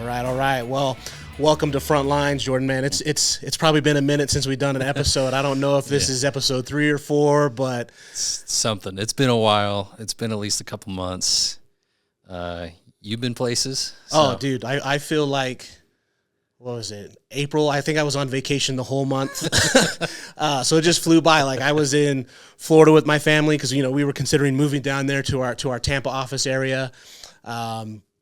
All right. Well, welcome to Frontlines, Jordan, man. It's probably been a minute since we've done an episode. I don't know if this is episode 3 or 4, but it's something. It's been a while. It's been at least a couple months. You've been places. So. Oh, dude, I feel like, what was it, April? I think I was on vacation the whole month. So it just flew by. Like, I was in Florida with my family because, we were considering moving down there to our Tampa office area.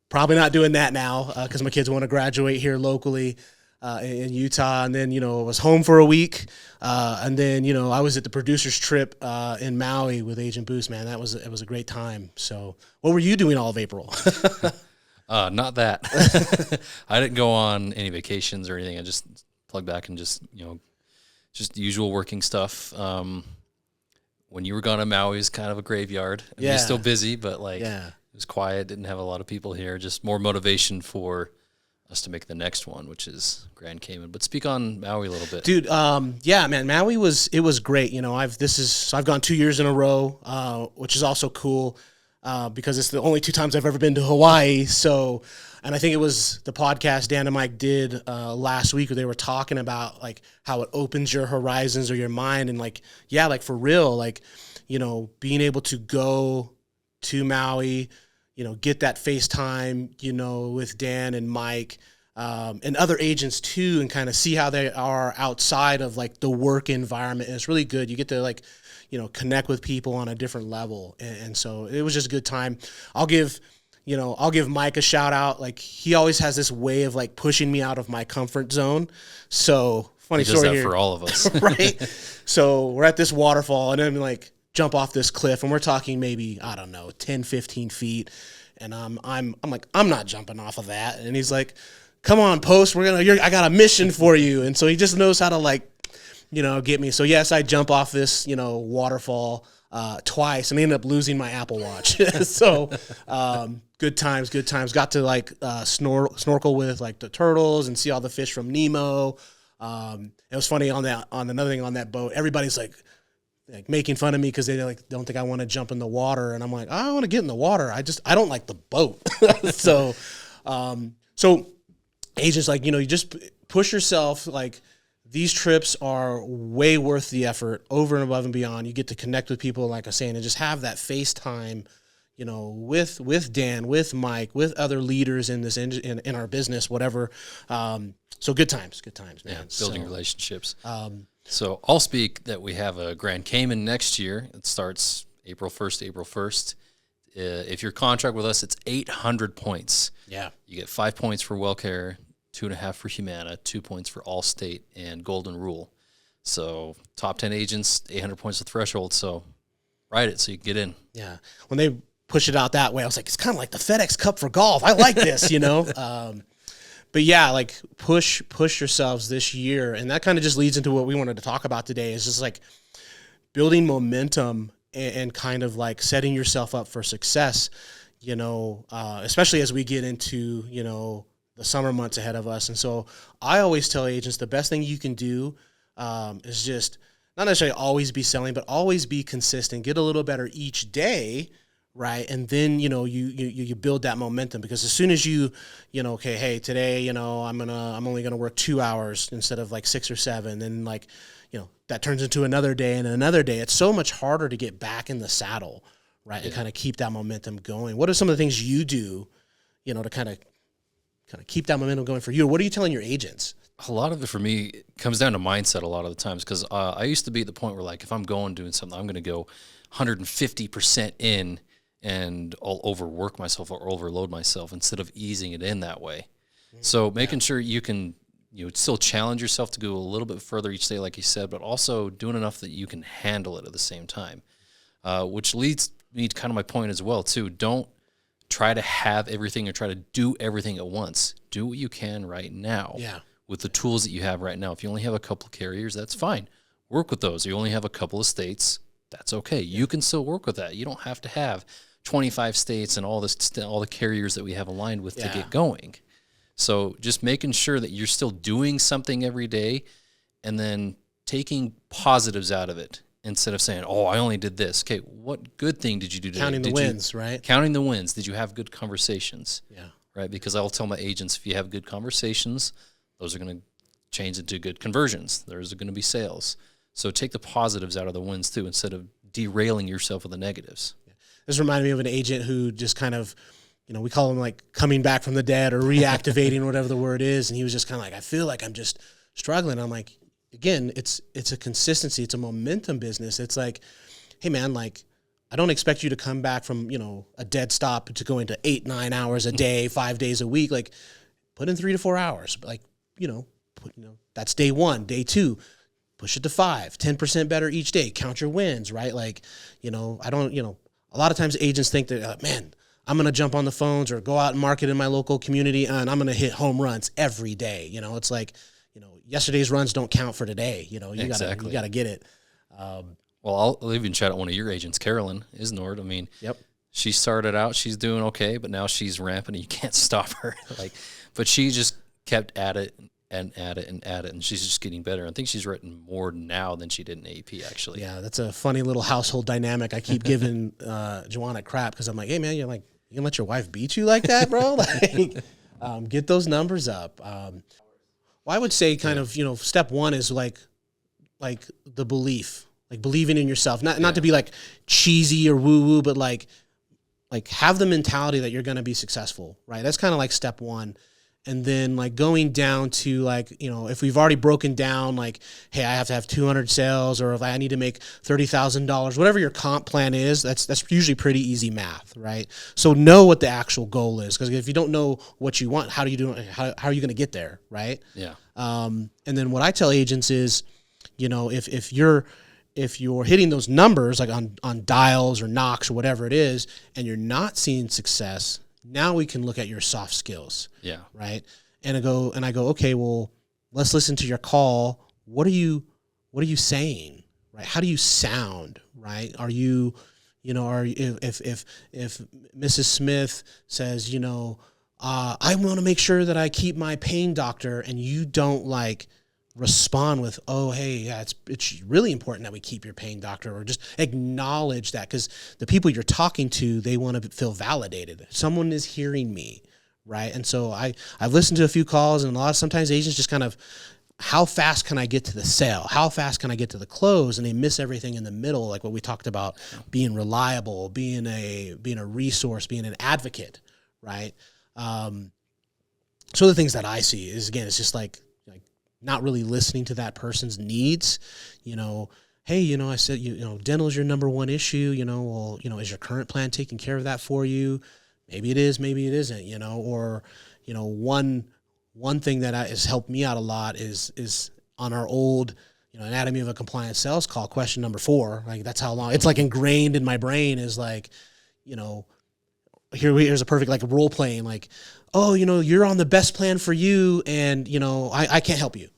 Probably not doing that now because my kids want to graduate here locally in Utah. And then, I was home for a week. And then, I was at the producer's trip in Maui with Agent Boost, man. It was a great time. So what were you doing all of April? Not that. I didn't go on any vacations or anything. I just plugged back and just the usual working stuff. When you were gone to Maui, it was kind of a graveyard. I mean, you're still busy, but it was quiet, didn't have a lot of people here, just more motivation for us to make the next one, which is Grand Cayman. But speak on Maui a little bit. Dude, man, Maui was great. I've gone 2 years in a row, which is also cool because it's the only 2 times I've ever been to Hawaii. So, and I think it was the podcast Dan and Mike did last week where they were talking about like how it opens your horizons or your mind and like for real, being able to go to Maui, get that FaceTime, with Dan and Mike, and other agents too, and kind of see how they are outside of like the work environment. And it's really good. You get to connect with people on a different level. And so it was just a good time. I'll give Mike a shout out. Like, he always has this way of like pushing me out of my comfort zone. So funny story here. He does that for all of us. Right. So we're at this waterfall and I'm like, jump off this cliff, and we're talking maybe, I don't know, 10, 15 feet. And I'm like, I'm not jumping off of that. And he's like, come on, Post, I got a mission for you. And so he just knows how to get me. So yes, I jump off this, waterfall twice and I ended up losing my Apple Watch. So good times. Got to snorkel with like the turtles and see all the fish from Nemo. It was funny on another thing on that boat, everybody's like making fun of me because they don't think I want to jump in the water, and I'm like, I want to get in the water. I don't like the boat. So agents you just push yourself. Like, these trips are way worth the effort, over and above and beyond. You get to connect with people, like I was saying, and just have that FaceTime, with Dan, with Mike, with other leaders in this in our business, whatever. So good times, man. Yeah, building relationships. So I'll speak that we have a Grand Cayman next year. It starts April 1st. If your contract with us, it's 800 points. Yeah. You get 5 points for WellCare, 2.5 for Humana, 2 points for Allstate and Golden Rule. So top 10 agents, 800 points the threshold. So write it so you can get in. Yeah. When they push it out that way, I was like, it's kind of like the FedEx Cup for golf. I like this, But yeah, like push yourselves this year. And that kind of just leads into what we wanted to talk about today, is just like building momentum and kind of like setting yourself up for success, especially as we get into, the summer months ahead of us. And so I always tell agents the best thing you can do is just not necessarily always be selling, but always be consistent, get a little better each day. Right. And then, you build that momentum, because as soon as okay, hey, today, I'm only going to work 2 hours instead of like 6 or 7. And that turns into another day and another day. It's so much harder to get back in the saddle. Right. Yeah. And kind of keep that momentum going. What are some of the things you do, to kind of keep that momentum going for you? What are you telling your agents? A lot of it for me comes down to mindset a lot of the times, because I used to be at the point where, like, if I'm doing something, I'm going to go 150% in, and I'll overwork myself or overload myself instead of easing it in that way. So making sure you can still challenge yourself to go a little bit further each day, like you said, but also doing enough that you can handle it at the same time, which leads me to kind of my point as well, too. Don't try to have everything or try to do everything at once. Do what you can right now with the tools that you have right now. If you only have a couple of carriers, that's fine. Work with those. You only have a couple of states, that's okay. You can still work with that. You don't have to have 25 states and all the carriers that we have aligned with to get going. So just making sure that you're still doing something every day, and then taking positives out of it instead of saying, oh, I only did this. Okay, what good thing did you do today? Counting the wins, right? Counting the wins. Did you have good conversations? Yeah. right? Because I'll tell my agents, if you have good conversations, those are going to change into good conversions. There's going to be sales. So take the positives out of the wins too, instead of derailing yourself with the negatives. This reminded me of an agent who just kind of, we call him like coming back from the dead or reactivating, whatever the word is. And he was just kind of like, I feel like I'm just struggling. I'm like, again, it's a consistency. It's a momentum business. It's like, hey man, like, I don't expect you to come back from, a dead stop to go into 8-9 hours a day, 5 days a week. Like, put in 3 to 4 hours. Like, that's day 1. Day 2, push it to 5, 10% better each day. Count your wins, right? Like, I don't, a lot of times agents think that, man, I'm going to jump on the phones or go out and market in my local community and I'm going to hit home runs every day. It's like, yesterday's runs don't count for today. You got to get it. Well, I'll even chat out one of your agents, Carolyn Isnord. I mean, yep. She started out, she's doing okay, but now she's rampant and you can't stop her. But she just kept at it and at it and at it, and she's just getting better. I think she's written more now than she did in AP, actually. Yeah, that's a funny little household dynamic. I keep giving Joanna crap because I'm like, hey, man, you can let your wife beat you like that, bro? Get those numbers up. Well, I would say kind of, step 1 is like the belief. Like believing in yourself, not to be like cheesy or woo woo, but like have the mentality that you're going to be successful, right? That's kind of like step 1. And then like going down to like, if we've already broken down, like, hey, I have to have 200 sales, or if I need to make $30,000, whatever your comp plan is, that's usually pretty easy math, right? So know what the actual goal is. Because if you don't know what you want, how are you going to get there? Right. Yeah. And then what I tell agents is, if you're hitting those numbers, like on dials or knocks or whatever it is, and you're not seeing success, now we can look at your soft skills. Yeah. Right. And I go, okay, well, let's listen to your call. What are you saying? Right. How do you sound? Right. Are you, if Mrs. Smith says, I want to make sure that I keep my pain doctor, and you don't like respond with, oh, hey, yeah, it's really important that we keep your pain doctor, or just acknowledge that, because the people you're talking to, they want to feel validated. Someone is hearing me, right? And so I've listened to a few calls, and sometimes agents just kind of, how fast can I get to the sale? How fast can I get to the close? And they miss everything in the middle, like what we talked about, being reliable, being a resource, being an advocate, right? So the things that I see is, again, it's just like not really listening to that person's needs. Hey, I said, dental is your number 1 issue, well, is your current plan taking care of that for you? Maybe it is, maybe it isn't, or, one thing that has helped me out a lot is on our old, anatomy of a compliant sales call, question number 4, like that's how long it's like ingrained in my brain, is like, here's a perfect like role playing, like, oh, you're on the best plan for you, and I can't help you,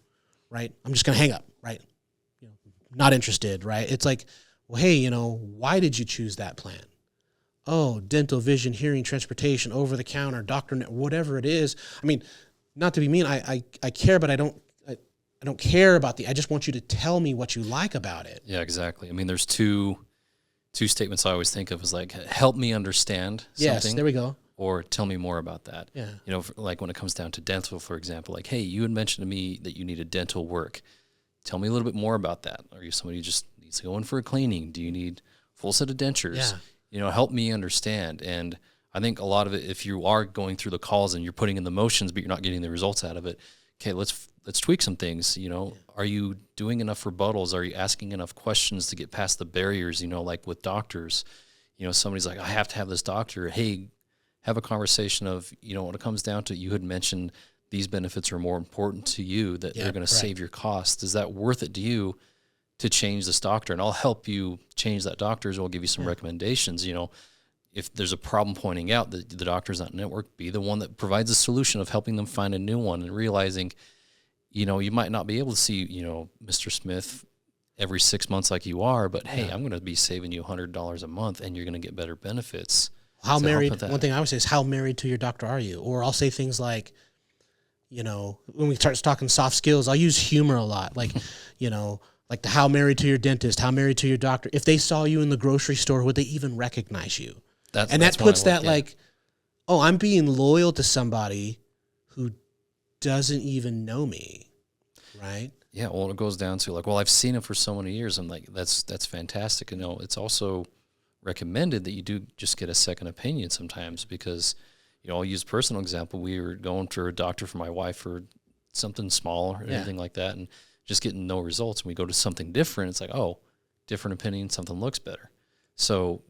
right? I'm just gonna hang up, right? Not interested, right? It's like, well, hey, why did you choose that plan? Oh, dental, vision, hearing, transportation, over the counter, doctor, whatever it is. I mean, not to be mean, I care, but I don't care about I just want you to tell me what you like about it. Yeah, exactly. I mean, there's two statements I always think of, is like, help me understand something. Yes, there we go. Or tell me more about that. Yeah. Like when it comes down to dental, for example, like, hey, you had mentioned to me that you needed dental work. Tell me a little bit more about that. Are you somebody who just needs to go in for a cleaning? Do you need full set of dentures? Yeah. Help me understand. And I think a lot of it, if you are going through the calls and you're putting in the motions, but you're not getting the results out of it, okay, let's tweak some things. Are you doing enough rebuttals? Are you asking enough questions to get past the barriers? Like with doctors, somebody's like, I have to have this doctor. Hey, have a conversation of, when it comes down to, you had mentioned these benefits are more important to you, that they're going to save your costs. Is that worth it to you to change this doctor? And I'll help you change that doctor, as well, give you some recommendations. If there's a problem pointing out that the doctor's not network, be the one that provides a solution of helping them find a new one, and realizing, you might not be able to see, Mr. Smith every 6 months like you are, but hey, I'm going to be saving you $100 a month, and you're going to get better benefits. How married? One thing I would say is, how married to your doctor are you? Or I'll say things like, when we start talking soft skills, I'll use humor a lot. Like, like the how married to your dentist, how married to your doctor. If they saw you in the grocery store, would they even recognize you? That puts that like, oh, I'm being loyal to somebody who doesn't even know me, right? Yeah, well, it goes down to like, well, I've seen it for so many years. I'm like, that's fantastic. It's also recommended that you do just get a second opinion sometimes because, I'll use a personal example. We were going to a doctor for my wife for something small or anything like that and just getting no results. And we go to something different. It's like, oh, different opinion, something looks better. So,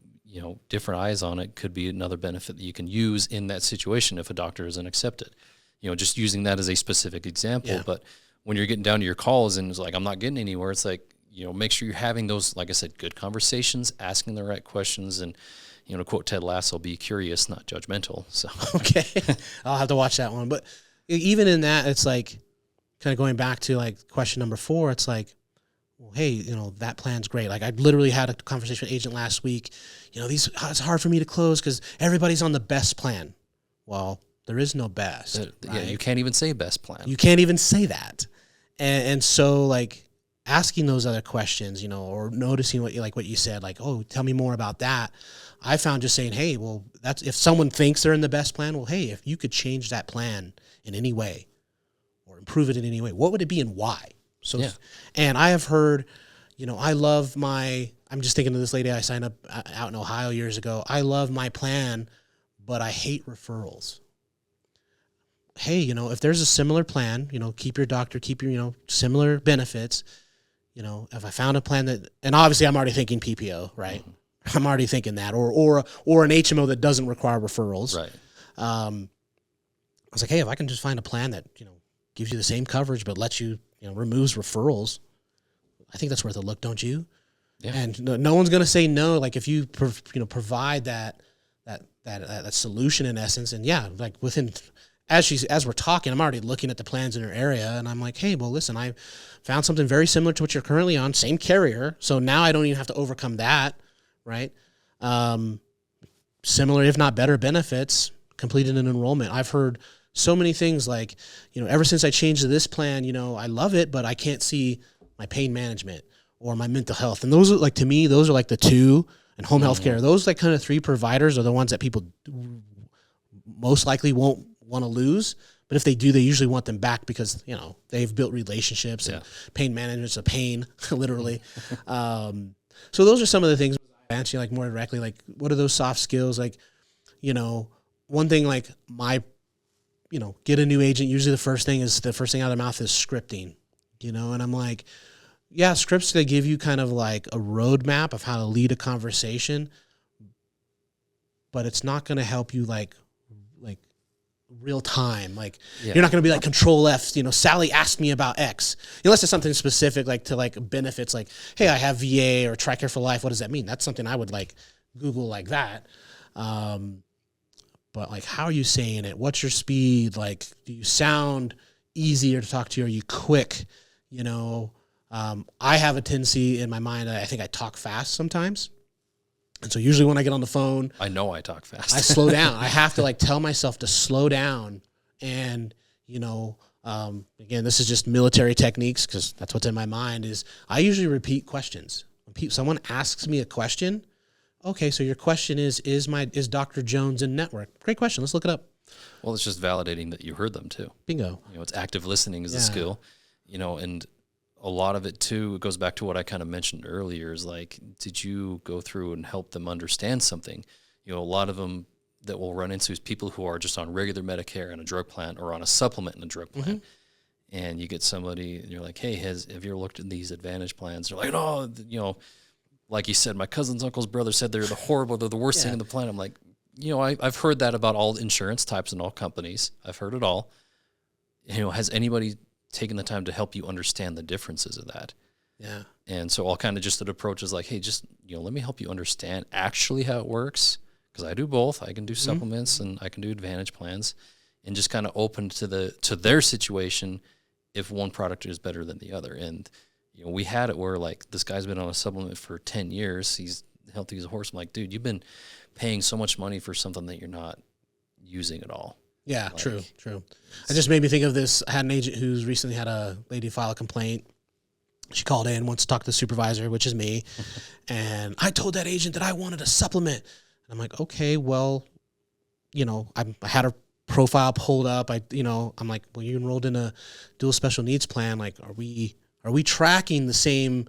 different eyes on it could be another benefit that you can use in that situation if a doctor isn't accepted. Just using that as a specific example. Yeah. But when you're getting down to your calls and it's like, I'm not getting anywhere, it's like, make sure you're having those, like I said, good conversations, asking the right questions. And, to quote Ted Lasso, be curious, not judgmental. So, okay. I'll have to watch that one. But even in that, it's like kind of going back to like question number 4. It's like, well, hey, that plan's great. Like I literally had a conversation with an agent last week. It's hard for me to close because everybody's on the best plan. Well, there is no best. Right? Yeah, you can't even say best plan. You can't even say that. And so like asking those other questions, or noticing what you said, like, oh, tell me more about that. I found just saying, hey, well, that's if someone thinks they're in the best plan, well, hey, if you could change that plan in any way or improve it in any way, what would it be and why? So, and I have heard, I'm just thinking of this lady I signed up out in Ohio years ago. I love my plan, but I hate referrals. Hey, if there's a similar plan, keep your doctor, keep your, similar benefits. If I found a plan that, and obviously I'm already thinking PPO, right? Mm-hmm. I'm already thinking that, or an HMO that doesn't require referrals. Right. I was like, hey, if I can just find a plan that, gives you the same coverage, but lets you, removes referrals, I think that's worth a look, don't you? Yeah. And no one's going to say no. Like if you, provide that solution in essence, and like within, as we're talking, I'm already looking at the plans in her area, and I'm like, hey, well, listen, I found something very similar to what you're currently on, same carrier, so now I don't even have to overcome that, right? Similar, if not better benefits, completed an enrollment. I've heard so many things like, ever since I changed to this plan, I love it, but I can't see my pain management or my mental health. And those are like, to me, those are like the 2, and home health care. Those like kind of 3 providers are the ones that people most likely won't want to lose. But if they do, they usually want them back because, they've built relationships and pain management's a pain, literally. So those are some of the things I answer like more directly, like what are those soft skills? Like, one thing like get a new agent. Usually the first thing out of their mouth is scripting, and I'm like, yeah, scripts they give you kind of like a roadmap of how to lead a conversation, but it's not going to help you like real time. Like you're not going to be like Control F, Sally asked me about X, unless it's something specific, like to like benefits, like, hey, I have VA or TRICARE for life. What does that mean? That's something I would like Google like that. But like, how are you saying it? What's your speed? Like, do you sound easier to talk to? Are you quick? I have a tendency in my mind, I think I talk fast sometimes. And so usually when I get on the phone, I know I talk fast. I slow down. I have to like tell myself to slow down. And, again, this is just military techniques because that's what's in my mind is I usually repeat questions. When someone asks me a question, okay, so your question is Dr. Jones in network? Great question. Let's look it up. Well, it's just validating that you heard them too. Bingo. It's active listening is a skill, and a lot of it too, it goes back to what I kind of mentioned earlier is like, did you go through and help them understand something? A lot of them that we'll run into is people who are just on regular Medicare and a drug plan or on a supplement and a drug plan. Mm-hmm. And you get somebody and you're like, hey, have you ever looked at these Advantage plans? They're like, oh, like you said, my cousin's uncle's brother said they're the worst thing in the plan. I'm like, I've heard that about all insurance types and all companies. I've heard it all. Has anybody taken the time to help you understand the differences of that? Yeah. And so I'll kind of just approach is like, hey, just, let me help you understand actually how it works. Because I do both. I can do supplements and I can do Advantage plans, and just kind of open to their situation if one product is better than the other. And, we had it where like this guy's been on a supplement for 10 years. He's healthy as a horse. I'm like, dude, you've been paying so much money for something that you're not using at all. Yeah, like, true. I just made me think of this. I had an agent who's recently had a lady file a complaint. She called in, wants to talk to the supervisor, which is me. And I told that agent that I wanted a supplement. And I'm like, okay, well, I had a profile pulled up. I'm like, well, you enrolled in a dual special needs plan. Like, are we tracking the same,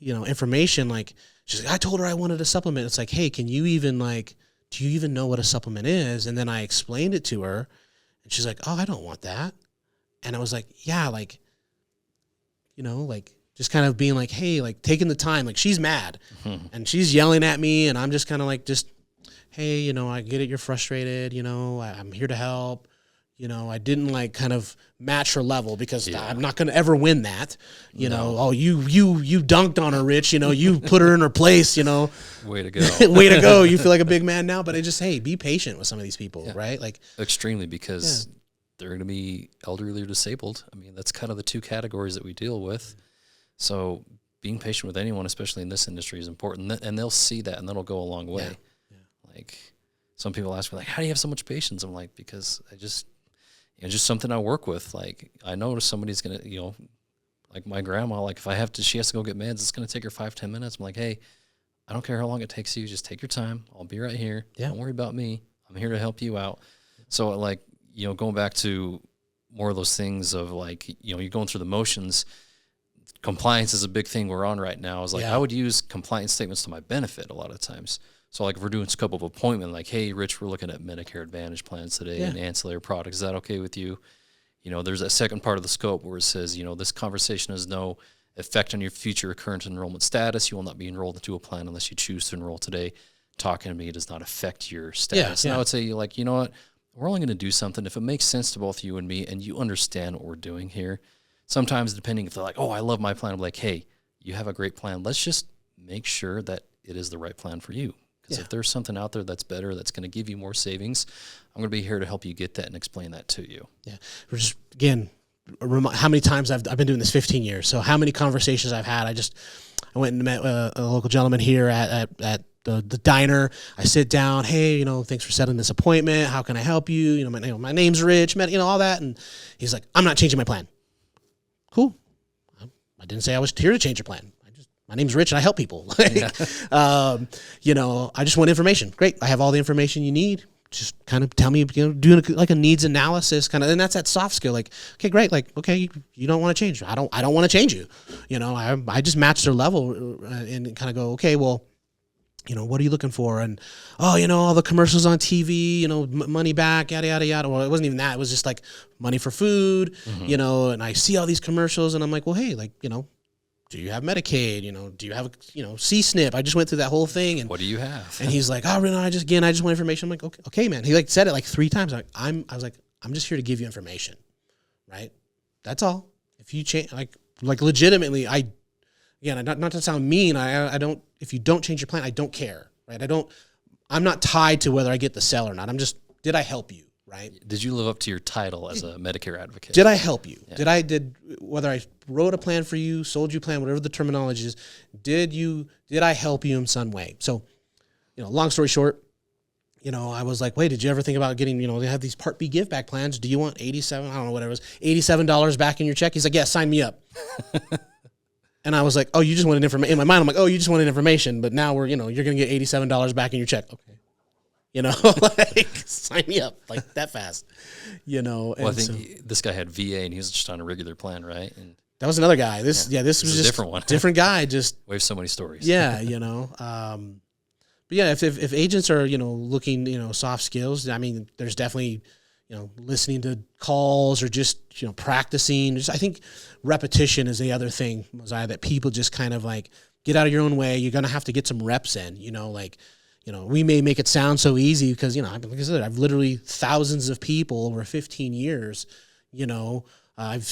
information? Like, she's like, I told her I wanted a supplement. It's like, hey, do you even know what a supplement is? And then I explained it to her, and she's like, oh, I don't want that. And I was like, yeah, like, just kind of being like, hey, like taking the time, like she's mad and she's yelling at me, and I'm just kind of like, hey, I get it. You're frustrated. I'm here to help. I didn't like kind of match her level because I'm not going to ever win that. Oh, you dunked on her, Rich. You put her in her place. Way to go. Way to go. You feel like a big man now. But hey, be patient with some of these people, right? Like extremely, because they're going to be elderly or disabled. I mean, that's kind of the two categories that we deal with. So being patient with anyone, especially in this industry, is important, and they'll see that, and that'll go a long way. Yeah. Like some people ask me, like, how do you have so much patience? I'm like, because I just something I work with. Like I know somebody's gonna, like my grandma, like if she has to go get meds, it's gonna take her 5-10 minutes. I'm like, hey, I don't care how long it takes you, just take your time. I'll be right here. Yeah. Don't worry about me. I'm here to help you out. So like, going back to more of those things of like, you're going through the motions. Compliance is a big thing we're on right now. Is like, I would use compliance statements to my benefit a lot of times. So like if we're doing scope of appointment, like, hey, Rich, we're looking at Medicare Advantage plans today and ancillary products. Is that okay with you? There's a second part of the scope where it says, this conversation has no effect on your future current enrollment status. You will not be enrolled into a plan unless you choose to enroll today. Talking to me does not affect your status. And I would say, like, you know what? We're only going to do something if it makes sense to both you and me, and you understand what we're doing here. Sometimes, depending if they're like, oh, I love my plan, I'm like, hey, you have a great plan. Let's just make sure that it is the right plan for you. Because if there's something out there that's better, that's going to give you more savings, I'm going to be here to help you get that and explain that to you. Yeah. We're just, again, how many times I've been doing this 15 years. So how many conversations I've had. I went and met a local gentleman here at the diner. I sit down, hey, thanks for setting this appointment. How can I help you? My name's Rich, all that. And he's like, I'm not changing my plan. Cool. I didn't say I was here to change your plan. My name's Rich and I help people. I just want information. Great. I have all the information you need. Just kind of tell me, doing like a needs analysis kind of, and that's that soft skill. Like, okay, great. Like, okay, you don't want to change. I don't want to change you. I just match their level and kind of go, okay, well, what are you looking for? And, all the commercials on TV, money back, yada, yada, yada. Well, it wasn't even that. It was just like money for food, and I see all these commercials and I'm like, well, hey, like, do you have Medicaid? Do you have, C-SNP? I just went through that whole thing. And what do you have? And he's like, oh, no, I just want information. I'm like, okay, man. He like said it like 3 times. I was like, I'm just here to give you information, right? That's all. If you change, like legitimately, not to sound mean, I don't, if you don't change your plan, I don't care, right? I'm not tied to whether I get the sale or not. Did I help you? Right? Did you live up to your title as a Medicare advocate? Did I help you? Yeah. Whether I wrote a plan for you, sold you a plan, whatever the terminology is, did I help you in some way? So, long story short, I was like, wait, did you ever think about getting, they have these Part B give back plans. Do you want $87 back in your check? He's like, yeah, sign me up. And I was like, oh, you just wanted information. In my mind, I'm like, oh, you just wanted information, but now you're going to get $87 back in your check. Okay. Like sign me up like that fast, Well, I think this guy had VA and he was just on a regular plan, right? And that was another guy. This was just a different one, different guy. Just we have so many stories. Yeah, but yeah, if agents are looking soft skills, I mean, there's definitely listening to calls or just practicing. I think repetition is the other thing, Mosiah, that people just kind of like get out of your own way. You're gonna have to get some reps in. We may make it sound so easy because, like I said, I've literally thousands of people over 15 years, I've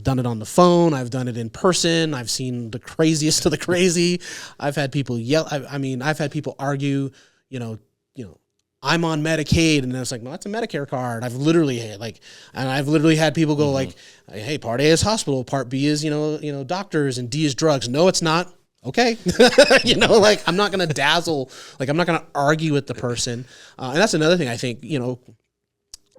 done it on the phone. I've done it in person. I've seen the craziest of the crazy. I've had people yell. I've had people argue, I'm on Medicaid. And it's like, no, that's a Medicare card. I've literally had people go like, hey, Part A is hospital. Part B is, doctors, and D is drugs. No, it's not. Okay. Like I'm not going to dazzle, like I'm not going to argue with the person. And that's another thing I think,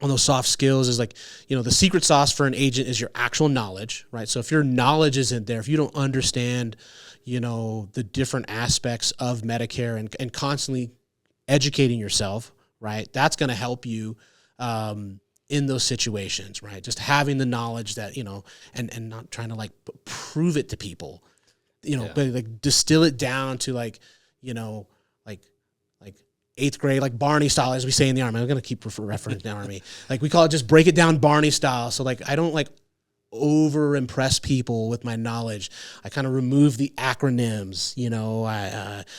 on those soft skills is like, the secret sauce for an agent is your actual knowledge, right? So if your knowledge isn't there, if you don't understand, the different aspects of Medicare and constantly educating yourself, right? That's going to help you in those situations, right? Just having the knowledge that, and not trying to like prove it to people, but like distill it down to like, like 8th grade, like Barney style, as we say in the Army. I'm going to keep referencing the Army. Like we call it, just break it down Barney style. So like, I don't like over impress people with my knowledge. I kind of remove the acronyms,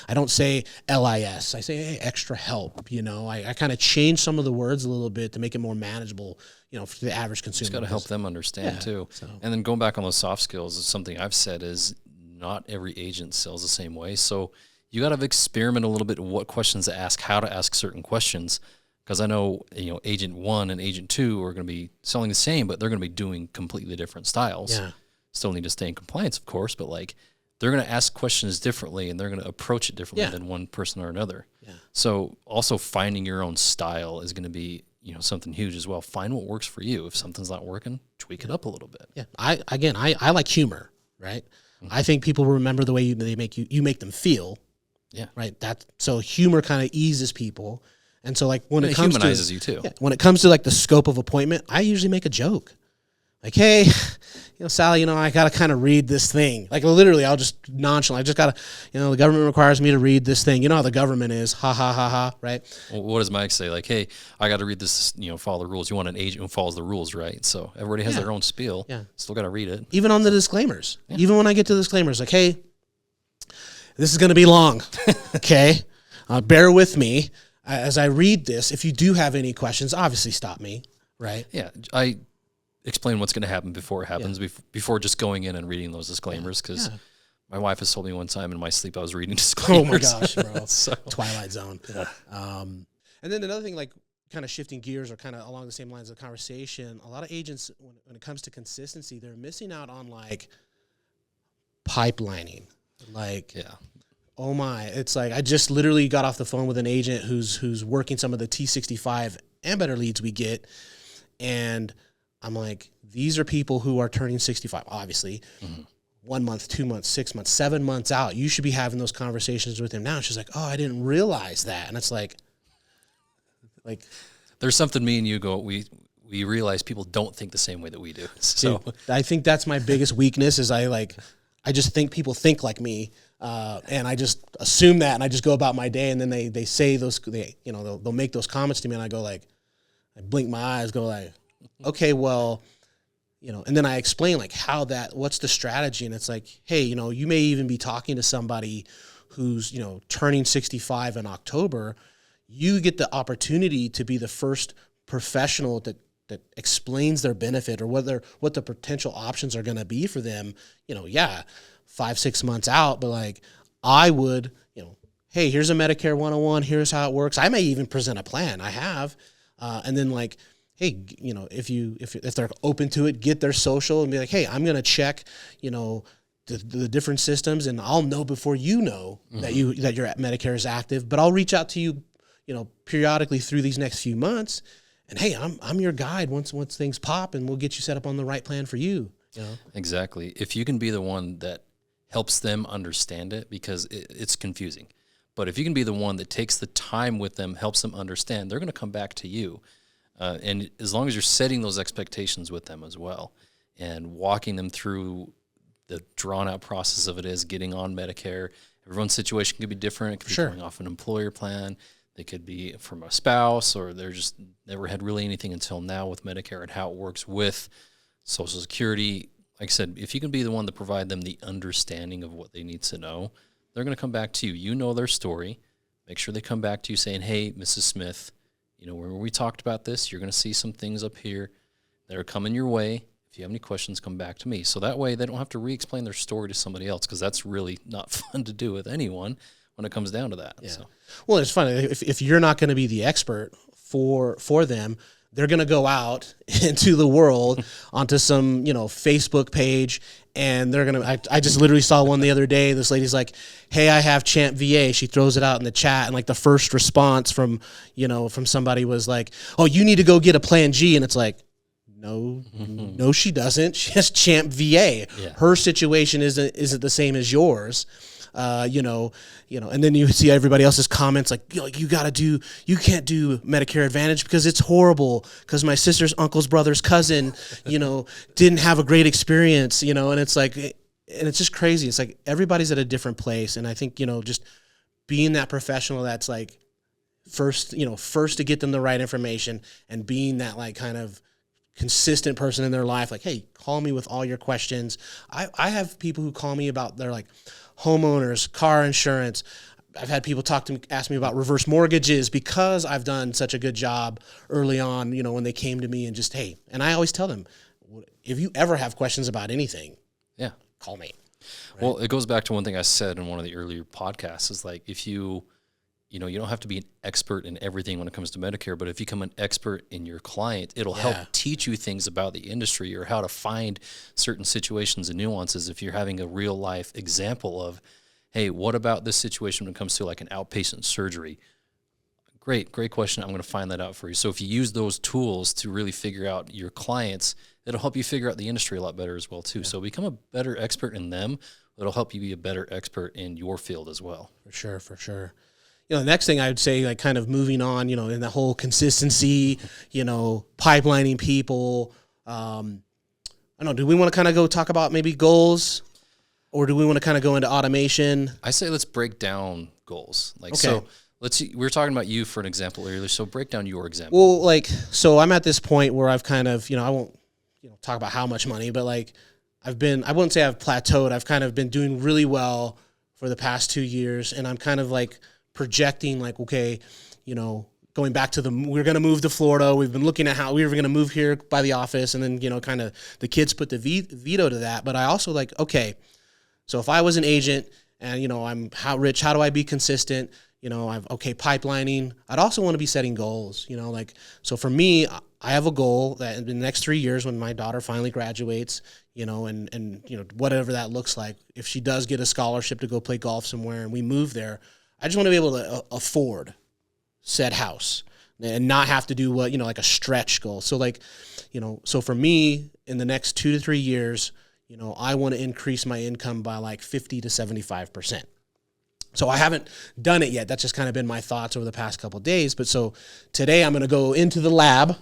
I don't say LIS. I say, hey, extra help, I kind of change some of the words a little bit to make it more manageable, for the average consumer. It's got to help them understand too. So. And then going back on those soft skills, is something I've said is not every agent sells the same way. So you got to experiment a little bit what questions to ask, how to ask certain questions. Because I know, agent 1 and agent 2 are going to be selling the same, but they're going to be doing completely different styles. Yeah. Still need to stay in compliance, of course, but like they're going to ask questions differently and they're going to approach it differently than one person or another. Yeah. So also finding your own style is going to be, something huge as well. Find what works for you. If something's not working, tweak it up a little bit. Yeah. I like humor, right? Mm-hmm. I think people remember the way you make them feel. Yeah. Right. So humor kind of eases people. And so, like, when it comes humanizes you too. Yeah, when it comes to like the scope of appointment, I usually make a joke, like, "Hey, Sally, I got to kind of read this thing." Like, literally, I'll just nonchalant. I just got to, the government requires me to read this thing. You know how the government is, ha ha ha ha, right? Well, what does Mike say? Like, "Hey, I got to read this. Follow the rules. You want an agent who follows the rules, right?" So everybody has their own spiel. Yeah, still got to read it. Even on the disclaimers. Yeah. Even when I get to the disclaimers, like, "Hey, this is going to be long, okay? Bear with me." As I read this, if you do have any questions, obviously stop me, right? Yeah, I explain what's going to happen before it happens, before just going in and reading those disclaimers, because my wife has told me one time in my sleep I was reading disclaimers. Oh, my gosh, bro. So. Twilight Zone. Yeah. And then another thing, like kind of shifting gears or kind of along the same lines of conversation, a lot of agents, when it comes to consistency, they're missing out on, like, pipelining. Like, oh my, it's like I just literally got off the phone with an agent who's working some of the T65 and better leads we get. And I'm like, these are people who are turning 65, obviously. Mm-hmm. 1 month, 2 months, 6 months, 7 months out. You should be having those conversations with them now. And she's like, oh, I didn't realize that. And it's like there's something me and you go, we realize people don't think the same way that we do. So dude, I think that's my biggest weakness is I just think people think like me. And I just assume that, and I just go about my day, and then they say they'll make those comments to me, and I go like, I blink my eyes, go like, okay, well, and then I explain like what's the strategy, and it's like, hey, you may even be talking to somebody who's, turning 65 in October. You get the opportunity to be the first professional that explains their benefit or what the potential options are going to be for them, 5-6 months out, but like I would, hey, here's a Medicare 101, here's how it works. I may even present a plan. I have, and then like, hey, if they're open to it, get their social and be like, hey, I'm gonna check, the different systems, and I'll know before that your Medicare is active. But I'll reach out to you, periodically through these next few months, and hey, I'm your guide once things pop, and we'll get you set up on the right plan for you. Exactly. If you can be the one that helps them understand it, because it's confusing. But if you can be the one that takes the time with them, helps them understand, they're going to come back to you. And as long as you're setting those expectations with them as well and walking them through the drawn-out process of it is getting on Medicare. Everyone's situation could be different. It could be going off an employer plan. They could be from a spouse, or they're just never had really anything until now with Medicare and how it works with Social Security. Like I said, if you can be the one to provide them the understanding of what they need to know, they're going to come back to you. You know their story. Make sure they come back to you saying, hey, Mrs. Smith, when we talked about this, you're going to see some things up here that are coming your way. If you have any questions, come back to me. So that way they don't have to re-explain their story to somebody else, because that's really not fun to do with anyone when it comes down to that. Yeah. So. Well, it's funny. If you're not going to be the expert for them, they're going to go out into the world onto some, Facebook page, and they're going to, I just literally saw one the other day. This lady's like, hey, I have Champ VA. She throws it out in the chat. And like the first response from somebody was like, oh, you need to go get a Plan G. And it's like, no, she doesn't. She has Champ VA. Yeah. Her situation isn't the same as yours. And then you see everybody else's comments like, you can't do Medicare Advantage because it's horrible because my sister's uncle's brother's cousin, didn't have a great experience, and it's like, and it's just crazy. It's like everybody's at a different place. And I think, just being that professional that's like first to get them the right information and being that like kind of consistent person in their life, like, hey, call me with all your questions. I have people who call me about their like homeowners, car insurance. I've had people ask me about reverse mortgages because I've done such a good job early on, when they came to me and just, hey, and I always tell them, if you ever have questions about anything, call me. Right? Well, it goes back to one thing I said in one of the earlier podcasts is like, if you don't have to be an expert in everything when it comes to Medicare, but if you become an expert in your client, it'll help teach you things about the industry or how to find certain situations and nuances. If you're having a real life example of, hey, what about this situation when it comes to like an outpatient surgery? Great question. I'm going to find that out for you. So if you use those tools to really figure out your clients, it'll help you figure out the industry a lot better as well too. Yeah. So become a better expert in them. It'll help you be a better expert in your field as well. For sure. The next thing I would say, like kind of moving on, in the whole consistency, pipelining people. I don't know, do we want to kind of go talk about maybe goals, or do we want to kind of go into automation? I say let's break down goals. Like, so let's see, we were talking about you for an example earlier. So break down your example. Well, like, so I'm at this point where I've kind of, I won't, talk about how much money, but like I wouldn't say I've plateaued. I've kind of been doing really well for the past 2 years. And I'm kind of like projecting like, okay, going back to we're going to move to Florida. We've been looking at how we were going to move here by the office. And then, kind of the kids put the veto to that. But I also like, okay, so if I was an agent and, I'm how do I be consistent? Pipelining. I'd also want to be setting goals, so for me, I have a goal that in the next 3 years when my daughter finally graduates, and whatever that looks like, if she does get a scholarship to go play golf somewhere and we move there, I just want to be able to afford said house and not have to do what, like a stretch goal. So like, so for me in the next 2 to 3 years, I want to increase my income by like 50 to 75%. So I haven't done it yet. That's just kind of been my thoughts over the past couple of days. But so today I'm going to go into the lab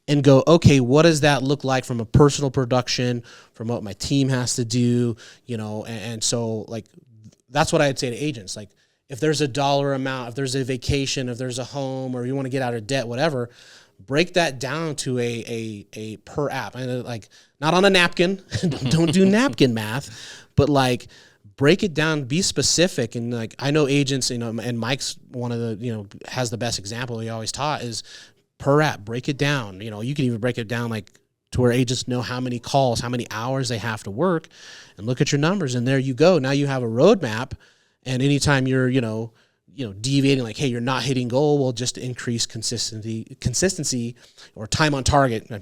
and go, okay, what does that look like from a personal production, from what my team has to do, and so like, that's what I'd say to agents. Like if there's a dollar amount, if there's a vacation, if there's a home, or you want to get out of debt, whatever, break that down to a per app. And like not on a napkin, don't do napkin math, but like, break it down, be specific. And like, I know agents, and Mike's one of the, has the best example he always taught is per app, break it down. You can even break it down like to where agents know how many calls, how many hours they have to work, and look at your numbers. And there you go. Now you have a roadmap. And anytime you're, deviating, like, hey, you're not hitting goal, we'll just increase consistency or time on target. This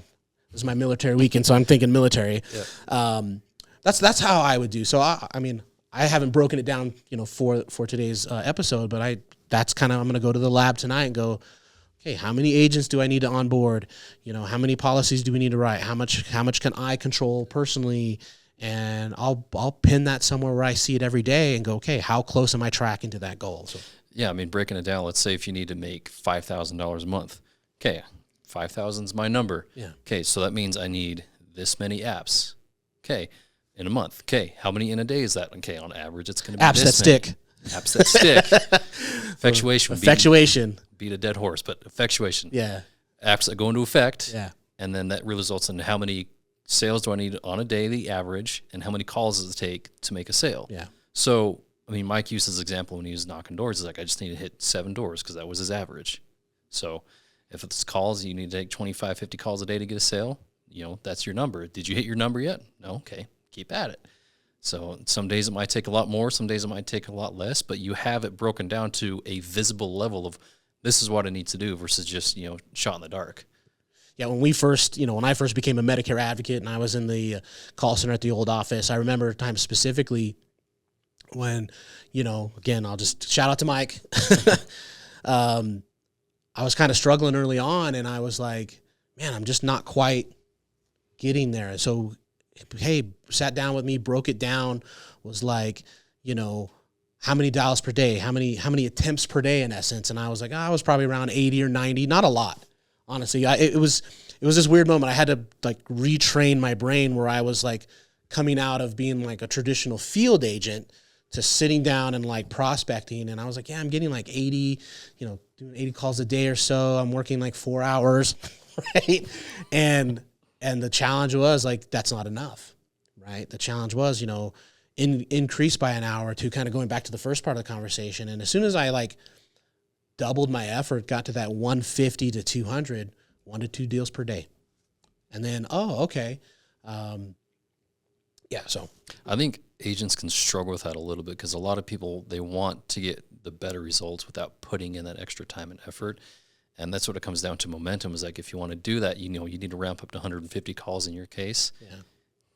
is my military weekend, so I'm thinking military. Yeah. That's how I would do. So I haven't broken it down, for today's episode, but I'm going to go to the lab tonight and go, okay, how many agents do I need to onboard? How many policies do we need to write? How much can I control personally? And I'll pin that somewhere where I see it every day and go, okay, how close am I tracking to that goal? So, yeah, breaking it down, let's say if you need to make $5,000 a month, okay, 5,000 is my number. Yeah. Okay, so that means I need this many apps. Okay. In a month. Okay. How many in a day is that? Okay. On average, it's going to be apps that stick. Apps that stick. Effectuation. Beat a dead horse, but effectuation. Yeah. Apps that go into effect. Yeah. And then that results in how many sales do I need on a day, the average, and how many calls does it take to make a sale? Yeah. So, Mike used his example when he was knocking doors. He's like, I just need to hit 7 doors because that was his average. So if it's calls, you need to take 25, 50 calls a day to get a sale. That's your number. Did you hit your number yet? No. Okay. Keep at it. So some days it might take a lot more, some days it might take a lot less, but you have it broken down to a visible level of this is what I need to do versus just, shot in the dark. Yeah, when I first became a Medicare advocate and I was in the call center at the old office, I remember a time specifically when, again, I'll just shout out to Mike. I was kind of struggling early on and I was like, man, I'm just not quite getting there. So, hey, sat down with me, broke it down, was like, how many dials per day, how many attempts per day in essence. And I was like, I was probably around 80 or 90, not a lot, honestly. It was this weird moment. I had to like retrain my brain where I was like coming out of being like a traditional field agent to sitting down and like prospecting. And I was like, yeah, I'm getting like 80, doing 80 calls a day or so. I'm working like 4 hours, right? And the challenge was like, that's not enough, right? The challenge was, increase by an hour or two, kind of going back to the first part of the conversation. And as soon as I like doubled my effort, got to that 150 to 200, 1 to 2 deals per day. And then, okay. So I think agents can struggle with that a little bit because a lot of people, they want to get the better results without putting in that extra time and effort. And that's what it comes down to. Momentum is like, if you want to do that, you need to ramp up to 150 calls in your case.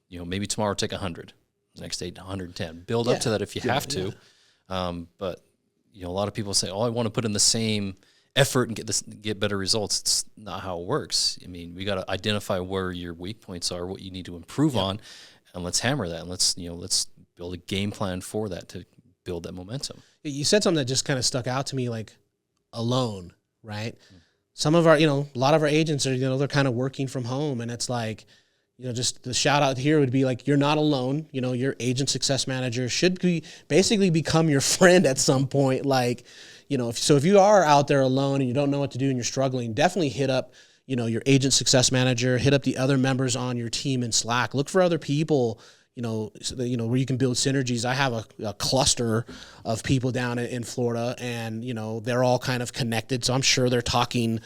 Yeah. Maybe tomorrow take 100. Next day, 110. Build up to that if you have to. But a lot of people say, I want to put in the same effort and get better results. It's not how it works. I mean, we got to identify where your weak points are, what you need to improve on, and let's hammer that. And let's build a game plan for that to build that momentum. You said something that just kind of stuck out to me, like alone, right? Some of our, a lot of our agents are, they're kind of working from home, and it's like, just the shout out here would be like, you're not alone. Your agent success manager should basically become your friend at some point. Like, if you are out there alone and you don't know what to do and you're struggling, definitely hit up, your agent success manager, hit up the other members on your team in Slack, look for other people, where you can build synergies. I have a cluster of people down in Florida, and, they're all kind of connected. So I'm sure they're talking,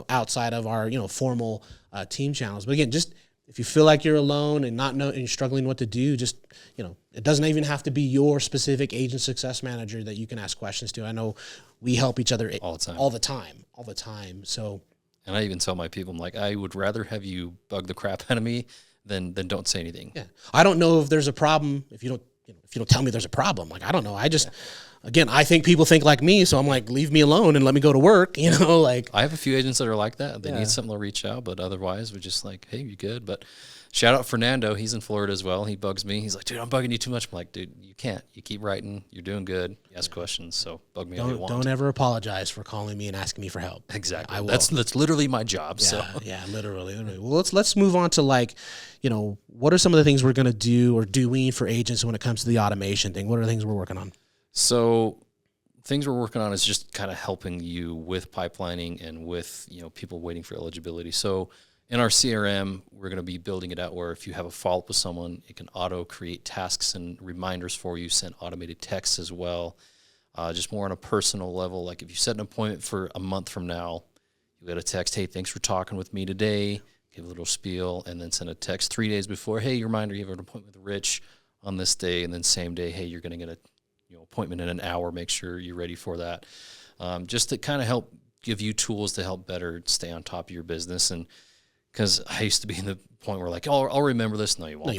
outside of our, formal team channels. But again, just, if you feel like you're alone and and you're struggling what to do, just, it doesn't even have to be your specific agent success manager that you can ask questions to. I know we help each other all the time. So, and I even tell my people, I'm like, I would rather have you bug the crap out of me than don't say anything. Yeah. I don't know if there's a problem if you don't tell me there's a problem. Like, I don't know. I just, again, I think people think like me, so I'm like, leave me alone and let me go to work, like. I have a few agents that are like that. They need something to reach out, but otherwise we're just like, hey, you good? But shout out Fernando. He's in Florida as well. He bugs me. He's like, dude, I'm bugging you too much. I'm like, dude, you can't. You keep writing. You're doing good. You ask questions, so bug me all you want. Don't ever apologize for calling me and asking me for help. Exactly. I will. That's literally my job. Yeah, literally. Well, let's move on to like, what are some of the things we're going to do or doing for agents when it comes to the automation thing? What are the things we're working on? So things we're working on is just kind of helping you with pipelining and with, people waiting for eligibility. So in our CRM, we're going to be building it out where if you have a follow-up with someone, it can auto-create tasks and reminders for you, send automated texts as well, just more on a personal level. Like if you set an appointment for a month from now, you get a text, hey, thanks for talking with me today, give a little spiel, and then send a text 3 days before, hey, reminder, you have an appointment with Rich on this day, and then same day, hey, you're going to get a appointment in an hour, make sure you're ready for that. Just to kind of help give you tools to help better stay on top of your business. And because I used to be in the point where like, oh, I'll remember this. No, you won't.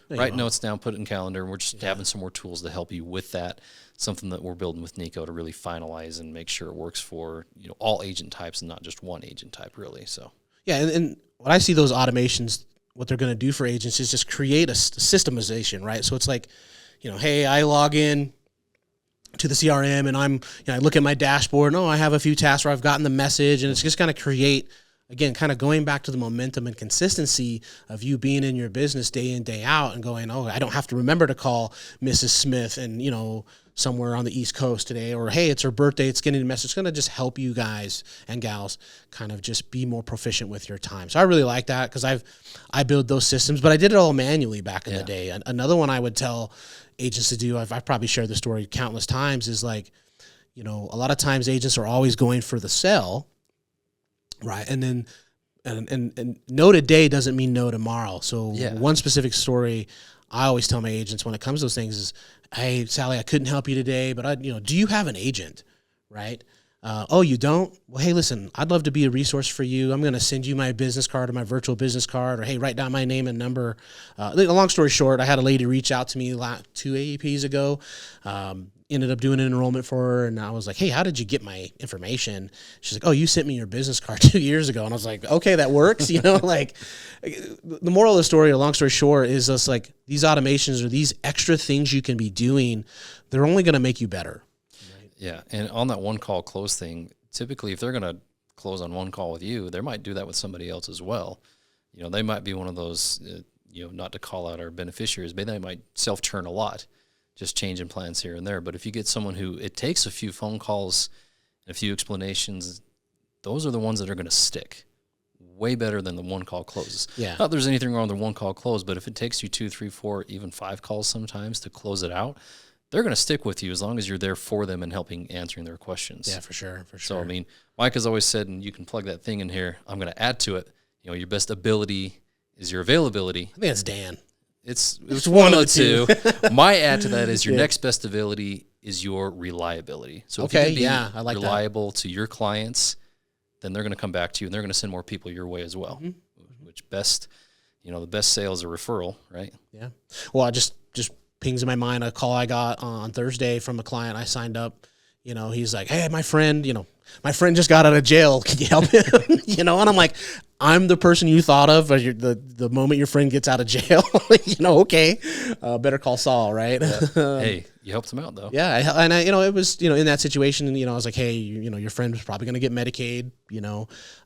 Write notes down, put it in calendar, and we're just having some more tools to help you with that. Something that we're building with Nico to really finalize and make sure it works for, all agent types and not just one agent type really. So yeah. And when I see those automations, what they're going to do for agents is just create a systemization, right? So it's like, hey, I log in to the CRM and I look at my dashboard and, I have a few tasks where I've gotten the message, and it's just going to create, again, kind of going back to the momentum and consistency of you being in your business day in, day out and going, I don't have to remember to call Mrs. Smith and, somewhere on the East Coast today, or, hey, it's her birthday, it's getting a message. It's going to just help you guys and gals kind of just be more proficient with your time. So I really like that because I build those systems, but I did it all manually back in the day. Another one I would tell agents to do, I've probably shared the story countless times, is like, a lot of times agents are always going for the sell, right? And then and no today doesn't mean no tomorrow. So one specific story I always tell my agents when it comes to those things is, hey, Sally, I couldn't help you today, but do you have an agent, right? Oh, you don't? Well, hey, listen, I'd love to be a resource for you. I'm going to send you my business card or my virtual business card, or, hey, write down my name and number. Long story short, I had a lady reach out to me 2 AEPs ago. ended up doing an enrollment for her, and I was like, hey, how did you get my information? She's like, oh, you sent me your business card 2 years ago. And I was like, okay, that works. Like the moral of the story, or long story short, is just like these automations or these extra things you can be doing, they're only going to make you better. Right? Yeah. And on that one call close thing, typically if they're going to close on one call with you, they might do that with somebody else as well. They might be one of those, not to call out our beneficiaries, but they might self-churn a lot, just changing plans here and there. But if you get someone who it takes a few phone calls and a few explanations, those are the ones that are going to stick way better than the one call closes. Yeah. Not that there's anything wrong with the one call close, but if it takes you 2, 3, 4, even 5 calls sometimes to close it out, they're going to stick with you as long as you're there for them and helping answering their questions. Yeah, for sure. So, Mike has always said, and you can plug that thing in here, I'm going to add to it, your best ability is your availability. I think that's Dan. It's one of the two. My add to that is your next best ability is your reliability. So if you can be I like reliable to your clients, then they're going to come back to you, and they're going to send more people your way as well. Mm-hmm. Which best, the best sale is a referral, right? Yeah. Well, I just pings in my mind a call I got on Thursday from a client I signed up. He's like, hey, my friend just got out of jail. Can you help him? And I'm like, I'm the person you thought of as the moment your friend gets out of jail. Okay, better call Saul, right? Yeah. Hey, you helped him out though. Yeah, it was in that situation, I was like, hey, your friend was probably going to get Medicaid.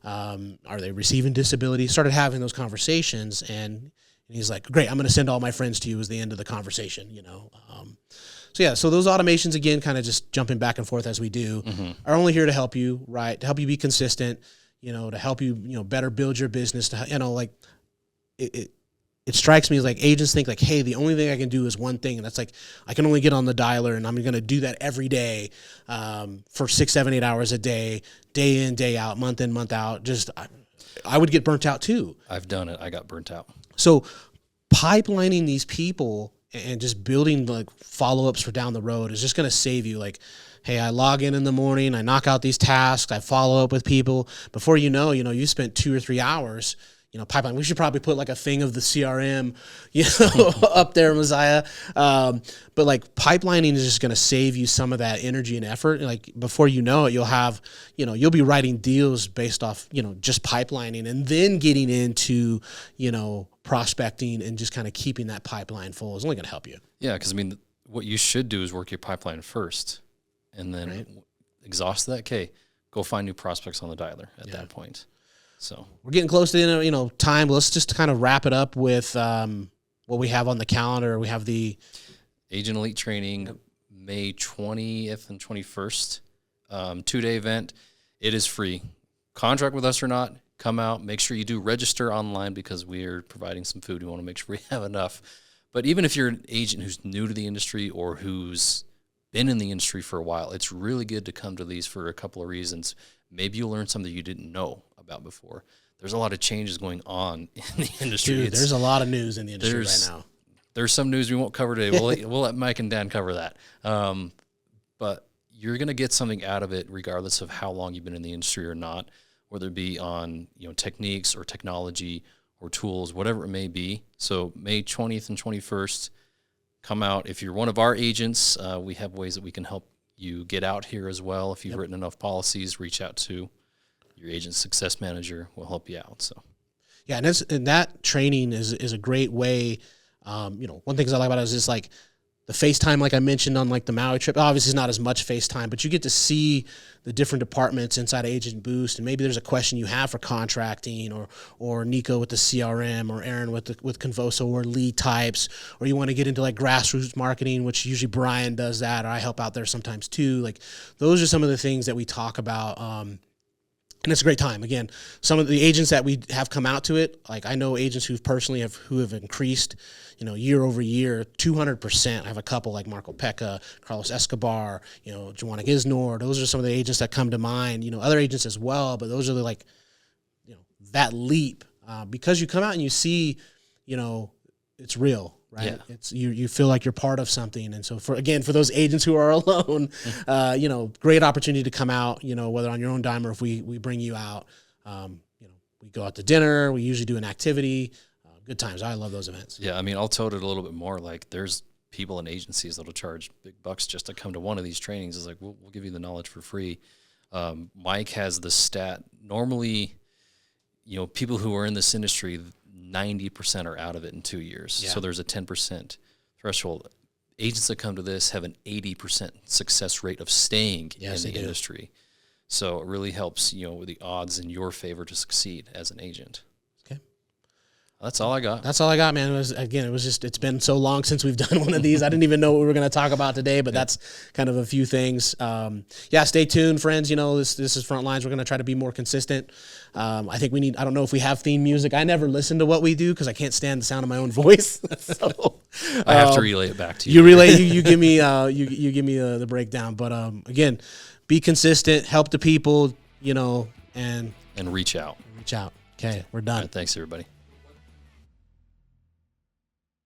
Are they receiving disability? Started having those conversations, and he's like, great, I'm going to send all my friends to you. As the end of the conversation, So those automations, again, kind of just jumping back and forth as we do, are only here to help you, right? To help you be consistent, to help you, better build your business. It strikes me as like agents think like, hey, the only thing I can do is one thing. And that's like, I can only get on the dialer and I'm going to do that every day for 6, 7, 8 hours a day in, day out, month in, month out. I would get burnt out too. I've done it. I got burnt out. So pipelining these people and just building like follow-ups for down the road is just going to save you. Like, hey, I log in the morning, I knock out these tasks, I follow up with people. Before you know, you spent 2 or 3 hours, pipeline. We should probably put like a thing of the CRM, up there, Messiah. But like pipelining is just going to save you some of that energy and effort. Like before you know it, you'll have, you'll be writing deals based off, just pipelining and then getting into, prospecting and just kind of keeping that pipeline full is only going to help you. Yeah, because what you should do is work your pipeline first, and then exhaust that. Okay, go find new prospects on the dialer at that point. So we're getting close to time. Let's just kind of wrap it up with what we have on the calendar. We have the Agent Elite Training, May 20th and 21st, 2-day event. It is free. Contract with us or not, come out. Make sure you do register online because we are providing some food. We want to make sure we have enough. But even if you're an agent who's new to the industry or who's been in the industry for a while, it's really good to come to these for a couple of reasons. Maybe you'll learn something you didn't know about before. There's a lot of changes going on in the industry. Dude, there's a lot of news in the industry right now. There's some news we won't cover today. We'll let Mike and Dan cover that. But you're going to get something out of it regardless of how long you've been in the industry or not, whether it be on techniques or technology or tools, whatever it may be. So May 20th and 21st, come out. If you're one of our agents, we have ways that we can help you get out here as well. If you've written enough policies, reach out to your agent success manager. Will help you out. So, yeah, and that training is a great way. One thing I like about it is just like the FaceTime, like I mentioned on like the Maui trip. Obviously, it's not as much FaceTime, but you get to see the different departments inside Agent Boost, and maybe there's a question you have for contracting, or Nico with the CRM, or Aaron with Convoso, or lead types, or you want to get into like grassroots marketing, which usually Brian does that, or I help out there sometimes too. Like those are some of the things that we talk about. And it's a great time. Again, some of the agents that we have come out to it, like I know agents who have increased, year over year, 200%. I have a couple like Marco Pecca, Carlos Escobar, Joanna Gisnor. Those are some of the agents that come to mind. Other agents as well, but those are that leap because you come out and you see, it's real. Right. Yeah. It's you feel like you're part of something. And so for those agents who are alone, great opportunity to come out, whether on your own dime or if we bring you out, we go out to dinner, we usually do an activity, good times. I love those events. Yeah. I'll tote it a little bit more. Like there's people and agencies that'll charge big bucks just to come to one of these trainings. It's like, we'll give you the knowledge for free. Mike has the stat. Normally, people who are in this industry, 90% are out of it in 2 years. Yeah. So there's a 10% threshold. Agents that come to this have an 80% success rate of staying in the industry. So it really helps, with the odds in your favor to succeed as an agent. Okay. That's all I got. That's all I got, man. It's been so long since we've done one of these. I didn't even know what we were going to talk about today, but that's kind of a few things. Stay tuned, friends. This is Frontlines. We're going to try to be more consistent. I think I don't know if we have theme music. I never listen to what we do because I can't stand the sound of my own voice. So, I have to relay it back to you. You give me, you give me the breakdown. But again, be consistent, help the people, and reach out. Reach out. Okay, we're done. All right, thanks, everybody.